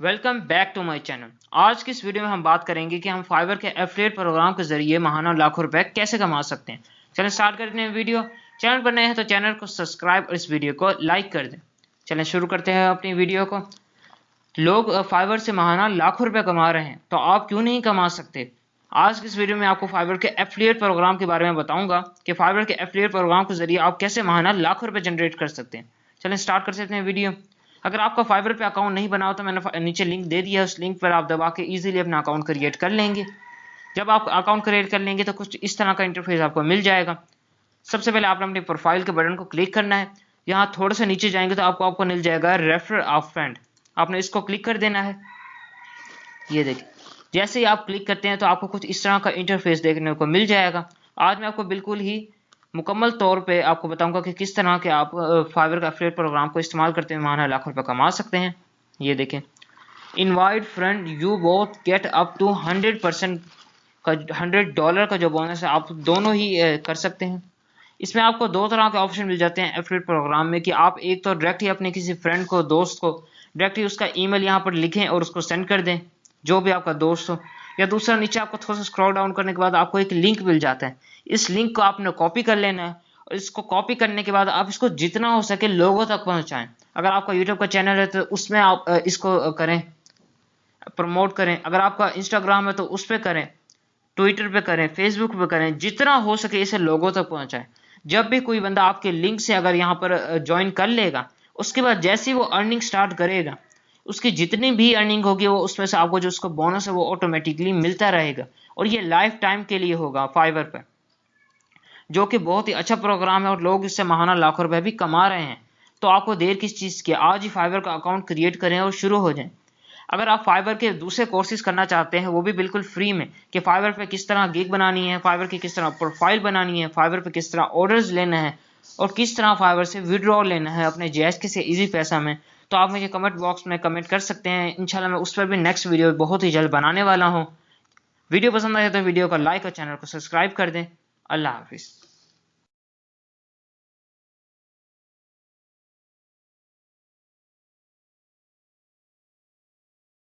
Welcome back to my channel. आज की इस वीडियो में हम बात करेंगे कि हम फाइवर के एफिलिएट प्रोग्राम के जरिए महाना लाखों रुपए कैसे कमा सकते हैं। चलें स्टार्ट करते हैं वीडियो। चैनल पर नए हैं तो चैनल को सब्सक्राइब और इस वीडियो को लाइक कर दें। चलें शुरू करते हैं अपनी वीडियो को। लोग फाइवर से महाना लाखों रुपए कमा रहे हैं, तो आप क्यों नहीं कमा सकते। आज की इस वीडियो में आपको फाइवर के एफिलिएट प्रोग्राम के बारे में बताऊंगा कि फाइवर के एफिलिएट प्रोग्राम के जरिए आप कैसे महाना लाखों रुपए जनरेट कर सकते हैं। चलें स्टार्ट कर सकते हैं वीडियो। अगर आपका फाइवर पे अकाउंट नहीं बना हो तो मैंने नीचे लिंक दे दिया, उस लिंक पर आप दबा के इजीली अपना अकाउंट क्रिएट कर लेंगे। जब आप अकाउंट क्रिएट कर लेंगे तो कुछ इस तरह का इंटरफेस आपको मिल जाएगा। सबसे पहले आपने अपने प्रोफाइल के बटन को क्लिक करना है। यहाँ थोड़ा सा नीचे जाएंगे तो आपको मिल जाएगा रेफर अ फ्रेंड। आपने इसको क्लिक कर देना है। ये देखिए, जैसे ही आप क्लिक करते हैं तो आपको कुछ इस तरह का इंटरफेस देखने को मिल जाएगा। आज मैं आपको बिल्कुल ही मुकम्मल तौर पे आपको बताऊंगा कि किस तरह के आप फाइवर का एफिलिएट प्रोग्राम को इस्तेमाल करते हुए महाना लाखों रुपए कमा सकते हैं। ये देखें, invite friend you both get up to 100% का $100 का जो बोनस है आप दोनों ही कर सकते हैं। इसमें आपको दो तरह के ऑप्शन मिल जाते हैं एफिलिएट प्रोग्राम में कि आप एक तो डायरेक्ट ही अपने किसी फ्रेंड को, दोस्त को डायरेक्ट ही उसका ईमेल यहाँ पर लिखें और उसको सेंड कर दें, जो भी आपका दोस्त हो। या दूसरा, नीचे आपको थोड़ा सा स्क्रॉल डाउन करने के बाद आपको एक लिंक मिल जाता है। इस लिंक को आपने कॉपी कर लेना है और इसको कॉपी करने के बाद आप इसको जितना हो सके लोगों तक पहुंचाएं। अगर आपका यूट्यूब का चैनल है तो उसमें आप इसको करें, प्रमोट करें। अगर आपका इंस्टाग्राम है तो उस पर करें, ट्विटर पे करें, फेसबुक पे करें, जितना हो सके इसे लोगों तक पहुंचाएं। जब भी कोई बंदा आपके लिंक से अगर यहाँ पर ज्वाइन कर लेगा, उसके बाद जैसे ही वो अर्निंग स्टार्ट करेगा, उसकी जितनी भी अर्निंग होगी वो उसमें से आपको जो उसका बोनस है वो ऑटोमेटिकली मिलता रहेगा। और ये लाइफ टाइम के लिए होगा फाइवर पर, जो कि बहुत ही अच्छा प्रोग्राम है और लोग इससे महाना लाखों रुपए भी कमा रहे हैं। तो आपको देर किस चीज़ की, आज ही फाइवर का अकाउंट क्रिएट करें और शुरू हो जाएं। अगर आप फाइवर के दूसरे कोर्सेज करना चाहते हैं, वो भी बिल्कुल फ्री में, कि फाइवर पे किस तरह गिग बनानी है, फाइवर की किस तरह प्रोफाइल बनानी है, फाइवर पे किस तरह ऑर्डर्स लेना है और किस तरह फाइवर से विड्रॉ लेना है अपने JSK से इजी पैसा में, तो आप मुझे कमेंट बॉक्स में कमेंट कर सकते हैं। इंशाल्लाह मैं उस पर भी नेक्स्ट वीडियो बहुत ही जल्द बनाने वाला हूँ। वीडियो पसंद आए तो वीडियो को लाइक और चैनल को सब्सक्राइब कर दें। अल्लाह हाफिज़।